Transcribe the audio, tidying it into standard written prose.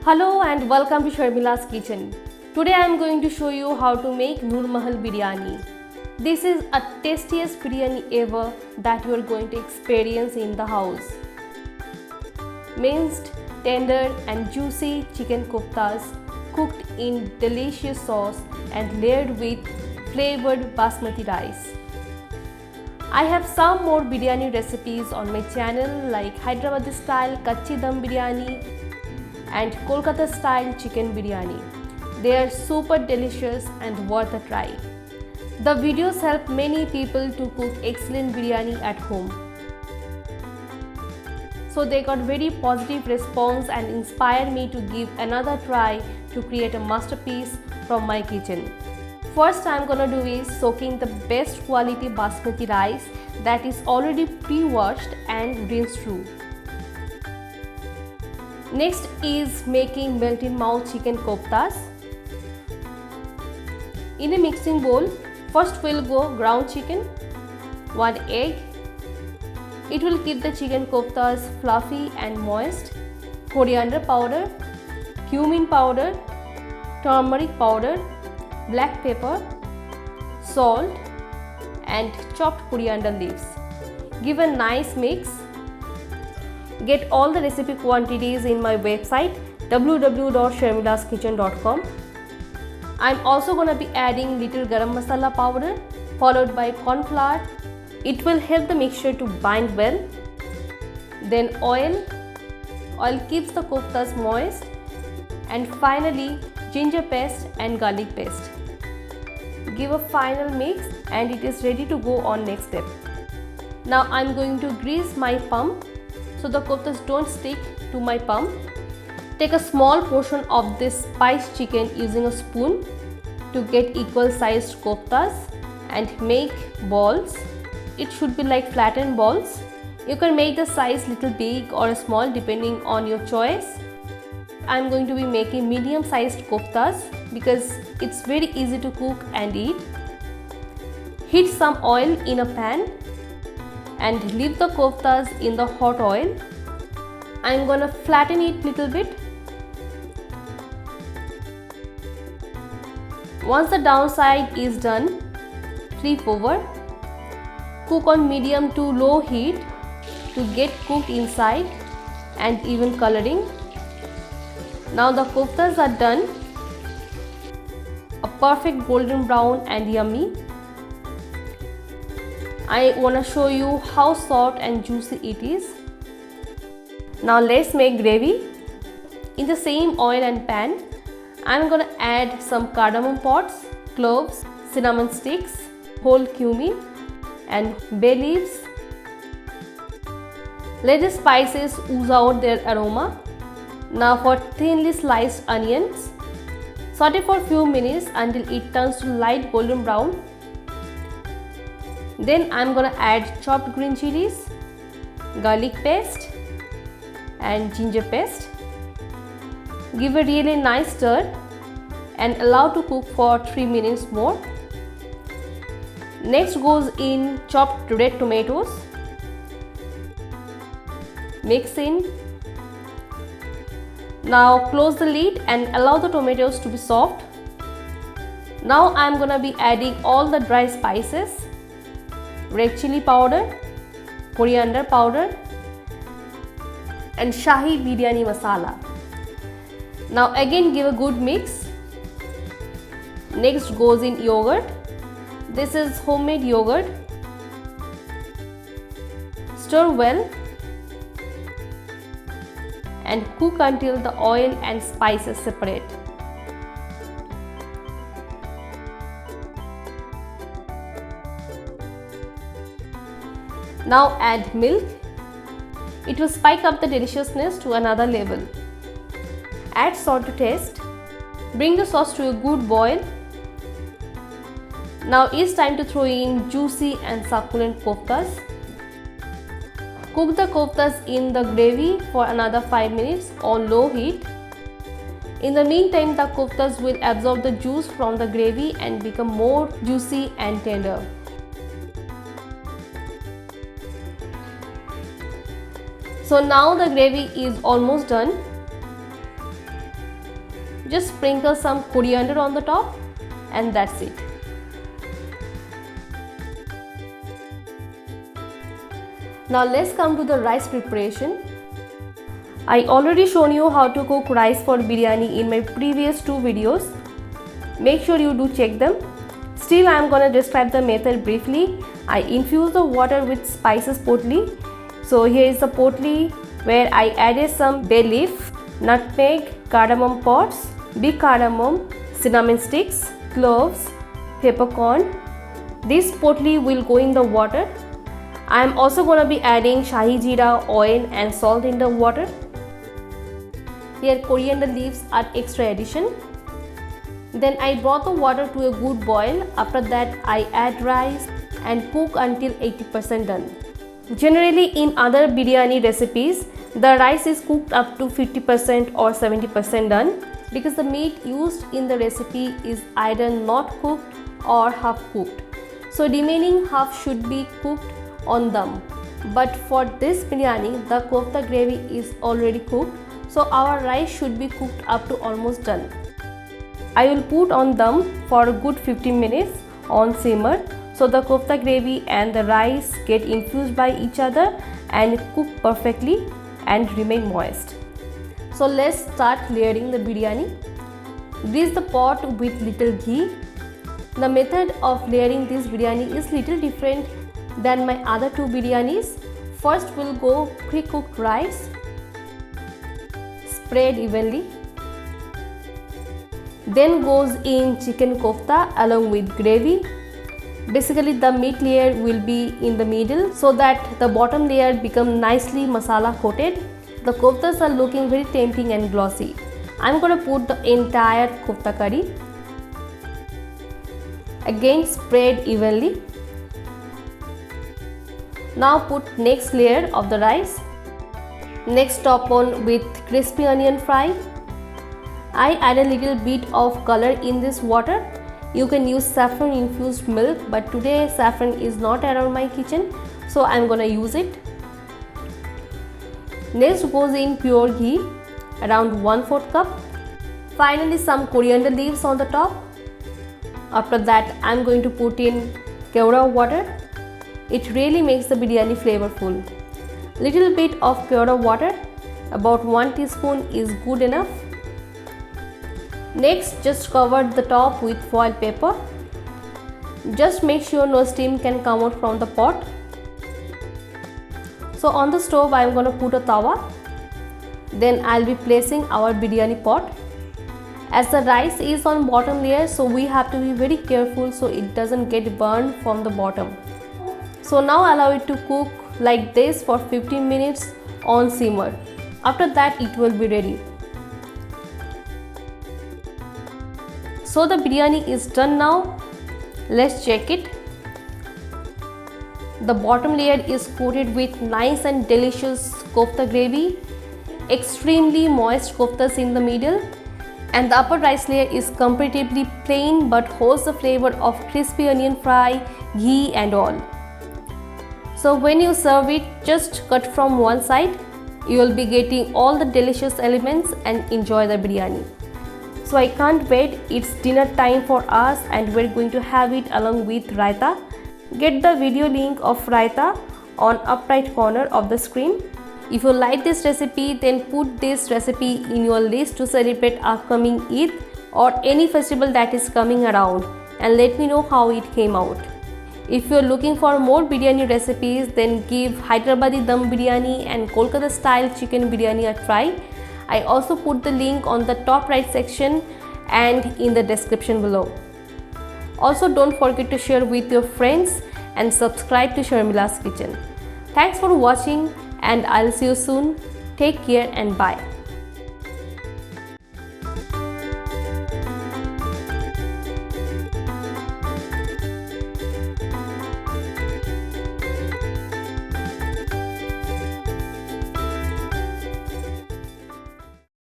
Hello and welcome to Sharmilazkitchen. Today I am going to show you how to make Noormahal Biryani. This is a tastiest biryani ever that you are going to experience in the house. Minced, tender and juicy chicken koftas cooked in delicious sauce and layered with flavored basmati rice. I have some more biryani recipes on my channel like Hyderabad style Kachi Dum Biryani and Kolkata style chicken biryani. They are super delicious and worth a try. The videos help many people to cook excellent biryani at home. So they got very positive response and inspired me to give another try to create a masterpiece from my kitchen. First I'm gonna do is soaking the best quality basmati rice that is already pre-washed and rinsed through. Next is making melt-in-mouth chicken koftas. In a mixing bowl, first we'll go ground chicken, 1 egg. It will keep the chicken koftas fluffy and moist. Coriander powder, cumin powder, turmeric powder, black pepper, salt and chopped coriander leaves. Give a nice mix. Get all the recipe quantities in my website www.sharmilazkitchen.com. I'm also going to be adding little garam masala powder followed by corn flour. It will help the mixture to bind well. Then oil. Oil keeps the koftas moist. And finally ginger paste and garlic paste. Give a final mix and it is ready to go on next step. Now I'm going to grease my palm so the koftas don't stick to my palm. Take a small portion of this spiced chicken using a spoon to get equal sized koftas and make balls. It should be like flattened balls. You can make the size little big or small depending on your choice. I'm going to be making medium sized koftas because it's very easy to cook and eat. Heat some oil in a pan and leave the koftas in the hot oil. I'm gonna flatten it little bit. Once the downside is done, flip over. Cook on medium to low heat to get cooked inside and even coloring. Now the koftas are done. A perfect golden brown and yummy. I want to show you how soft and juicy it is. Now let's make gravy. In the same oil and pan, I'm going to add some cardamom pods, cloves, cinnamon sticks, whole cumin and bay leaves. Let the spices ooze out their aroma. Now for thinly sliced onions. Saute for a few minutes until it turns to light golden brown. Then I'm gonna add chopped green chilies, garlic paste and ginger paste. Give a really nice stir and allow to cook for 3 minutes more. Next goes in chopped red tomatoes. Mix in. Now close the lid and allow the tomatoes to be soft. Now I'm gonna be adding all the dry spices. Red chili powder, coriander powder and Shahi biryani masala. Now again give a good mix. Next goes in yogurt. This is homemade yogurt. Stir well and cook until the oil and spices separate. Now add milk. It will spike up the deliciousness to another level. Add salt to taste. Bring the sauce to a good boil. Now it's time to throw in juicy and succulent koftas. Cook the koftas in the gravy for another 5 minutes on low heat. In the meantime, the koftas will absorb the juice from the gravy and become more juicy and tender. So now the gravy is almost done. Just sprinkle some coriander on the top and that's it. Now let's come to the rice preparation. I already shown you how to cook rice for biryani in my previous 2 videos. Make sure you do check them. Still, I am gonna describe the method briefly. I infuse the water with spices potli. So here is the potli where I added some bay leaf, nutmeg, cardamom pods, big cardamom, cinnamon sticks, cloves, peppercorn. This potli will go in the water. I am also gonna be adding Shahi jeera, oil and salt in the water. Here coriander leaves are extra addition. Then I brought the water to a good boil. After that I add rice and cook until 80% done. Generally in other biryani recipes, the rice is cooked up to 50% or 70% done because the meat used in the recipe is either not cooked or half cooked. So remaining half should be cooked on dum. But for this biryani, the kofta gravy is already cooked, so our rice should be cooked up to almost done. I will put on dum for a good 15 minutes on simmer so the kofta gravy and the rice get infused by each other and cook perfectly and remain moist. So let's start layering the biryani. Grease the pot with little ghee. The method of layering this biryani is little different than my other 2 biryanis. First we'll go pre-cooked rice, spread evenly. Then goes in chicken kofta along with gravy. Basically the meat layer will be in the middle so that the bottom layer become nicely masala coated. The koftas are looking very tempting and glossy. I'm gonna put the entire kofta curry. Again spread evenly. Now put next layer of the rice. Next top on with crispy onion fry. I add a little bit of color in this water. You can use saffron infused milk, but today saffron is not around my kitchen, so I'm gonna use it. Next goes in pure ghee, around 1/4 cup. Finally some coriander leaves on the top. After that I'm going to put in kevra water. It really makes the biryani flavorful. Little bit of kevra water, about 1 teaspoon is good enough. Next just cover the top with foil paper. Just make sure no steam can come out from the pot. So on the stove I am going to put a tawa. Then I'll be placing our biryani pot. As the rice is on bottom layer, so we have to be very careful so it doesn't get burned from the bottom. So now allow it to cook like this for 15 minutes on simmer. After that it will be ready. So the biryani is done now. Let's check it. The bottom layer is coated with nice and delicious kofta gravy, extremely moist koftas in the middle, and the upper rice layer is comparatively plain but holds the flavor of crispy onion fry, ghee and all. So when you serve it, just cut from one side. You will be getting all the delicious elements and enjoy the biryani. So I can't wait, it's dinner time for us and we're going to have it along with raita. Get the video link of raita on up right corner of the screen. If you like this recipe, then put this recipe in your list to celebrate upcoming Eid or any festival that is coming around, and let me know how it came out. If you are looking for more biryani recipes, then give Hyderabadi dum biryani and Kolkata style chicken biryani a try. I also put the link on the top right section and in the description below. Also don't forget to share with your friends and subscribe to Sharmilazkitchen. Thanks for watching and I'll see you soon. Take care and bye.